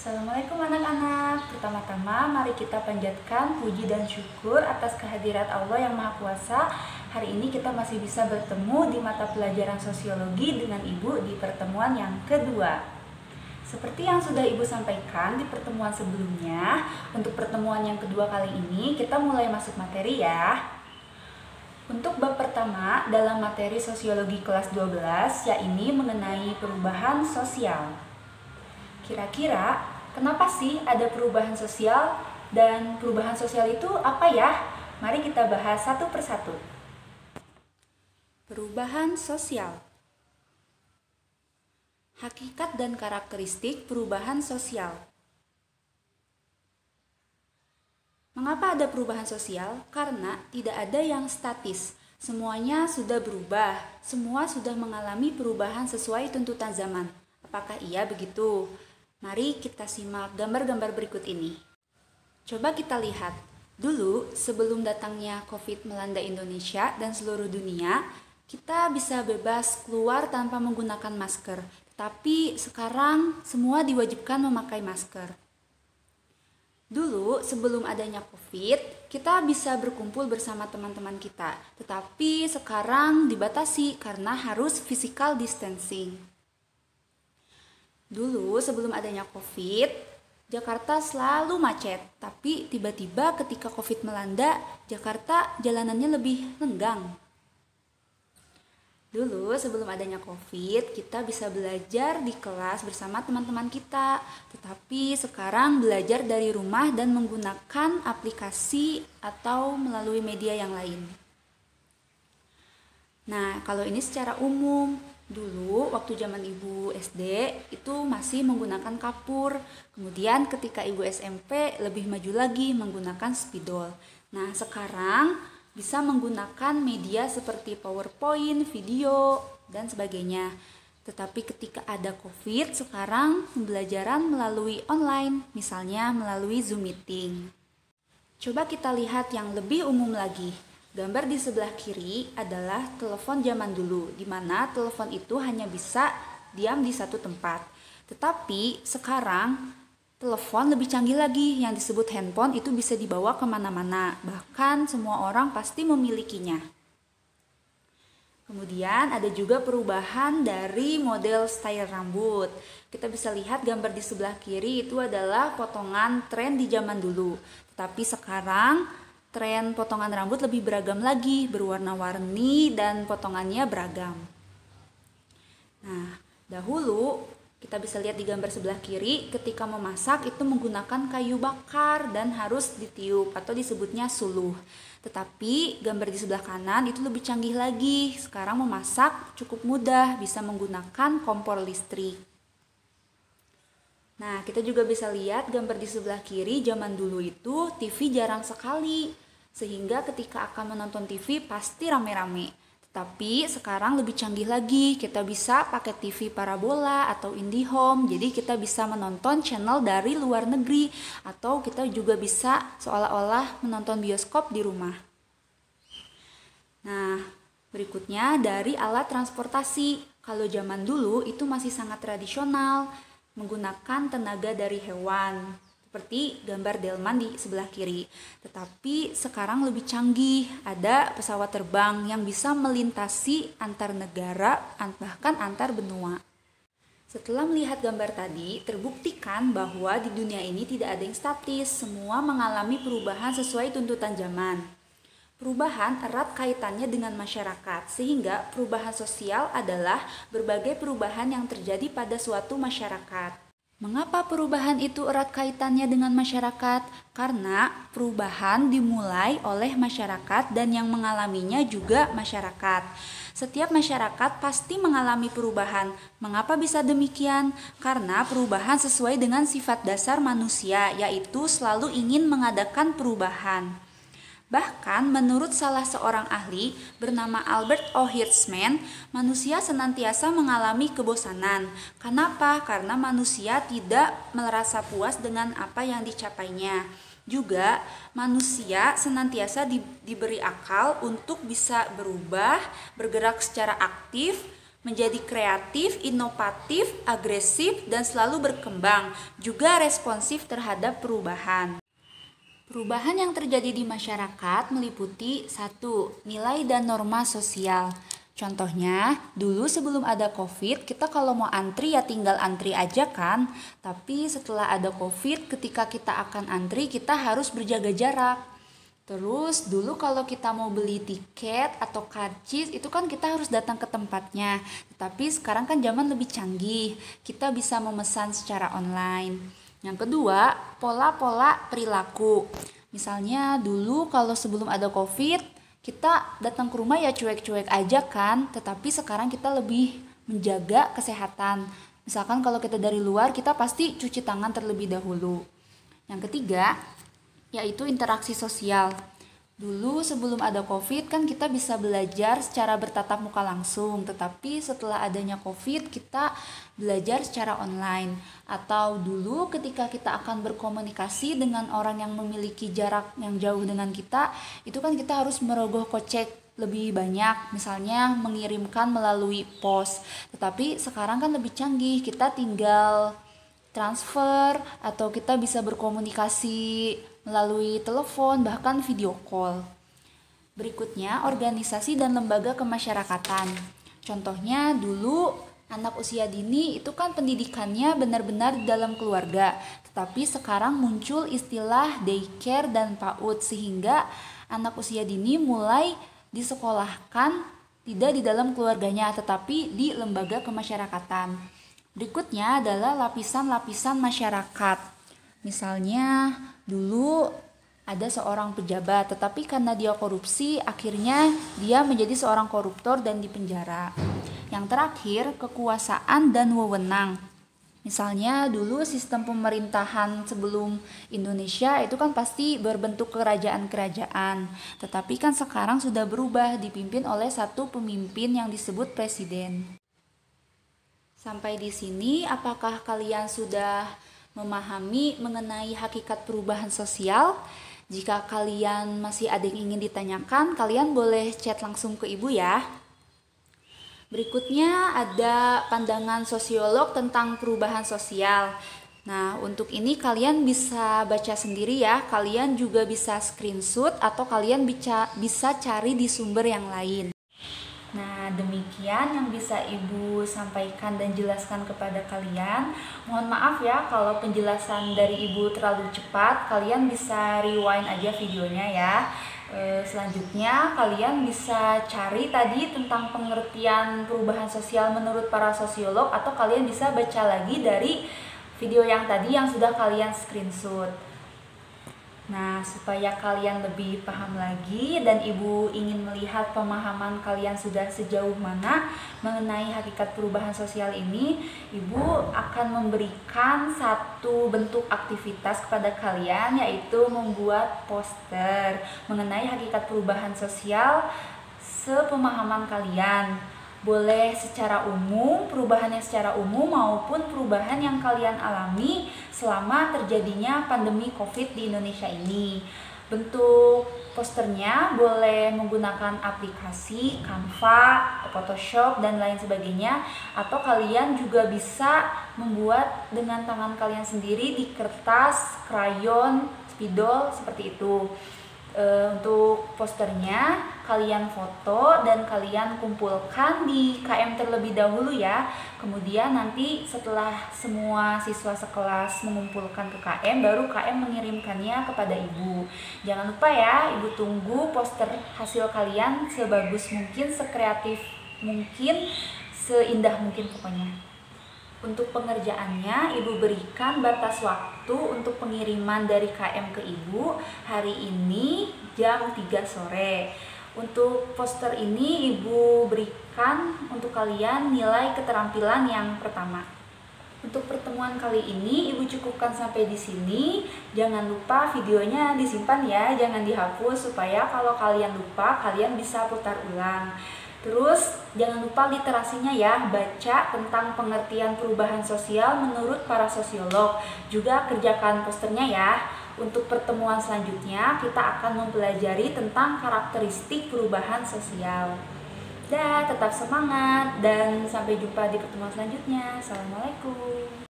Assalamualaikum anak-anak. Pertama-tama mari kita panjatkan puji dan syukur atas kehadirat Allah yang Maha Kuasa. Hari ini kita masih bisa bertemu di mata pelajaran sosiologi dengan Ibu di pertemuan yang kedua. Seperti yang sudah Ibu sampaikan di pertemuan sebelumnya, untuk pertemuan yang kedua kali ini kita mulai masuk materi ya. Untuk bab pertama dalam materi sosiologi kelas 12, yaitu mengenai perubahan sosial. Kira-kira kenapa sih ada perubahan sosial, dan perubahan sosial itu apa ya? Mari kita bahas satu persatu. Perubahan sosial. Hakikat dan karakteristik perubahan sosial. Mengapa ada perubahan sosial? Karena tidak ada yang statis. Semuanya sudah berubah. Semua sudah mengalami perubahan sesuai tuntutan zaman. Apakah iya begitu? Mari kita simak gambar-gambar berikut ini. Coba kita lihat. Dulu, sebelum datangnya COVID melanda Indonesia dan seluruh dunia, kita bisa bebas keluar tanpa menggunakan masker. Tapi sekarang semua diwajibkan memakai masker. Dulu, sebelum adanya COVID, kita bisa berkumpul bersama teman-teman kita. Tetapi sekarang dibatasi karena harus physical distancing. Dulu sebelum adanya COVID, Jakarta selalu macet. Tapi tiba-tiba ketika COVID melanda, Jakarta jalanannya lebih lenggang. Dulu sebelum adanya COVID, kita bisa belajar di kelas bersama teman-teman kita. Tetapi sekarang belajar dari rumah dan menggunakan aplikasi atau melalui media yang lain. Nah, kalau ini secara umum. Dulu waktu zaman Ibu SD itu masih menggunakan kapur. Kemudian ketika Ibu SMP lebih maju lagi menggunakan spidol. Nah, sekarang bisa menggunakan media seperti PowerPoint, video, dan sebagainya. Tetapi ketika ada COVID, sekarang pembelajaran melalui online, misalnya melalui Zoom meeting. Coba kita lihat yang lebih umum lagi. Gambar di sebelah kiri adalah telepon zaman dulu, di mana telepon itu hanya bisa diam di satu tempat. Tetapi sekarang telepon lebih canggih lagi, yang disebut handphone itu bisa dibawa kemana-mana. Bahkan semua orang pasti memilikinya. Kemudian ada juga perubahan dari model style rambut. Kita bisa lihat gambar di sebelah kiri itu adalah potongan tren di zaman dulu. Tetapi sekarang tren potongan rambut lebih beragam lagi, berwarna-warni dan potongannya beragam. Nah, dahulu kita bisa lihat di gambar sebelah kiri, ketika memasak itu menggunakan kayu bakar dan harus ditiup atau disebutnya suluh. Tetapi gambar di sebelah kanan itu lebih canggih lagi. Sekarang memasak cukup mudah, bisa menggunakan kompor listrik. Nah, kita juga bisa lihat gambar di sebelah kiri, zaman dulu itu TV jarang sekali. Sehingga ketika akan menonton TV pasti rame-rame. Tapi sekarang lebih canggih lagi, kita bisa pakai TV parabola atau IndiHome. Jadi kita bisa menonton channel dari luar negeri, atau kita juga bisa seolah-olah menonton bioskop di rumah. Nah, berikutnya dari alat transportasi. Kalau zaman dulu itu masih sangat tradisional, menggunakan tenaga dari hewan. Seperti gambar delman di sebelah kiri. Tetapi sekarang lebih canggih, ada pesawat terbang yang bisa melintasi antar negara, bahkan antar benua. Setelah melihat gambar tadi, terbuktikan bahwa di dunia ini tidak ada yang statis, semua mengalami perubahan sesuai tuntutan zaman. Perubahan erat kaitannya dengan masyarakat, sehingga perubahan sosial adalah berbagai perubahan yang terjadi pada suatu masyarakat. Mengapa perubahan itu erat kaitannya dengan masyarakat? Karena perubahan dimulai oleh masyarakat dan yang mengalaminya juga masyarakat. Setiap masyarakat pasti mengalami perubahan. Mengapa bisa demikian? Karena perubahan sesuai dengan sifat dasar manusia, yaitu selalu ingin mengadakan perubahan. Bahkan menurut salah seorang ahli bernama Albert O. Hirschman, manusia senantiasa mengalami kebosanan. Kenapa? Karena manusia tidak merasa puas dengan apa yang dicapainya. Juga manusia senantiasa diberi akal untuk bisa berubah, bergerak secara aktif, menjadi kreatif, inovatif, agresif, dan selalu berkembang, juga responsif terhadap perubahan. Perubahan yang terjadi di masyarakat meliputi 1. Nilai dan norma sosial. Contohnya, dulu sebelum ada COVID, kita kalau mau antri ya tinggal antri aja kan. Tapi setelah ada COVID, ketika kita akan antri, kita harus berjaga jarak. Terus dulu kalau kita mau beli tiket atau karcis, itu kan kita harus datang ke tempatnya. Tetapi sekarang kan zaman lebih canggih, kita bisa memesan secara online. Yang kedua, pola-pola perilaku. Misalnya dulu kalau sebelum ada COVID, kita datang ke rumah ya cuek-cuek aja kan, tetapi sekarang kita lebih menjaga kesehatan. Misalkan kalau kita dari luar, kita pasti cuci tangan terlebih dahulu. Yang ketiga, yaitu interaksi sosial. Dulu sebelum ada COVID kan kita bisa belajar secara bertatap muka langsung, tetapi setelah adanya COVID kita belajar secara online. Atau dulu ketika kita akan berkomunikasi dengan orang yang memiliki jarak yang jauh dengan kita, itu kan kita harus merogoh kocek lebih banyak, misalnya mengirimkan melalui pos. Tetapi sekarang kan lebih canggih, kita tinggal transfer atau kita bisa berkomunikasi melalui telepon, bahkan video call. Berikutnya, organisasi dan lembaga kemasyarakatan. Contohnya dulu anak usia dini itu kan pendidikannya benar-benar di dalam keluarga, tetapi sekarang muncul istilah daycare dan PAUD sehingga anak usia dini mulai disekolahkan tidak di dalam keluarganya tetapi di lembaga kemasyarakatan. Berikutnya adalah lapisan-lapisan masyarakat. Misalnya dulu ada seorang pejabat, tetapi karena dia korupsi, akhirnya dia menjadi seorang koruptor dan dipenjara. Yang terakhir, kekuasaan dan wewenang. Misalnya dulu sistem pemerintahan sebelum Indonesia itu kan pasti berbentuk kerajaan-kerajaan, tetapi kan sekarang sudah berubah dipimpin oleh satu pemimpin yang disebut presiden. Sampai di sini, apakah kalian sudah memahami mengenai hakikat perubahan sosial? Jika kalian masih ada yang ingin ditanyakan, kalian boleh chat langsung ke ibu ya. Berikutnya ada pandangan sosiolog tentang perubahan sosial. Nah, untuk ini kalian bisa baca sendiri ya. Kalian juga bisa screenshot atau kalian bisa cari di sumber yang lain. Nah, demikian yang bisa Ibu sampaikan dan jelaskan kepada kalian. Mohon maaf ya kalau penjelasan dari Ibu terlalu cepat. Kalian bisa rewind aja videonya ya. Selanjutnya kalian bisa cari tadi tentang pengertian perubahan sosial menurut para sosiolog, atau kalian bisa baca lagi dari video yang tadi yang sudah kalian screenshot. Nah, supaya kalian lebih paham lagi dan Ibu ingin melihat pemahaman kalian sudah sejauh mana mengenai hakikat perubahan sosial ini, Ibu akan memberikan satu bentuk aktivitas kepada kalian, yaitu membuat poster mengenai hakikat perubahan sosial sepemahaman kalian. Boleh secara umum, perubahannya secara umum maupun perubahan yang kalian alami selama terjadinya pandemi COVID di Indonesia ini. Bentuk posternya boleh menggunakan aplikasi Canva, Photoshop, dan lain sebagainya, atau kalian juga bisa membuat dengan tangan kalian sendiri di kertas, krayon, spidol, seperti itu. Untuk posternya kalian foto dan kalian kumpulkan di KM terlebih dahulu ya. Kemudian nanti setelah semua siswa sekelas mengumpulkan ke KM, baru KM mengirimkannya kepada Ibu. Jangan lupa ya, Ibu tunggu poster hasil kalian sebagus mungkin, sekreatif mungkin, seindah mungkin pokoknya. Untuk pengerjaannya, Ibu berikan batas waktu untuk pengiriman dari KM ke Ibu hari ini jam 3 sore. Untuk poster ini Ibu berikan untuk kalian nilai keterampilan yang pertama. Untuk pertemuan kali ini Ibu cukupkan sampai di sini. Jangan lupa videonya disimpan ya, jangan dihapus supaya kalau kalian lupa kalian bisa putar ulang. Terus jangan lupa literasinya ya, baca tentang pengertian perubahan sosial menurut para sosiolog. Juga kerjakan posternya ya. Untuk pertemuan selanjutnya kita akan mempelajari tentang karakteristik perubahan sosial. Dah, tetap semangat dan sampai jumpa di pertemuan selanjutnya. Assalamualaikum.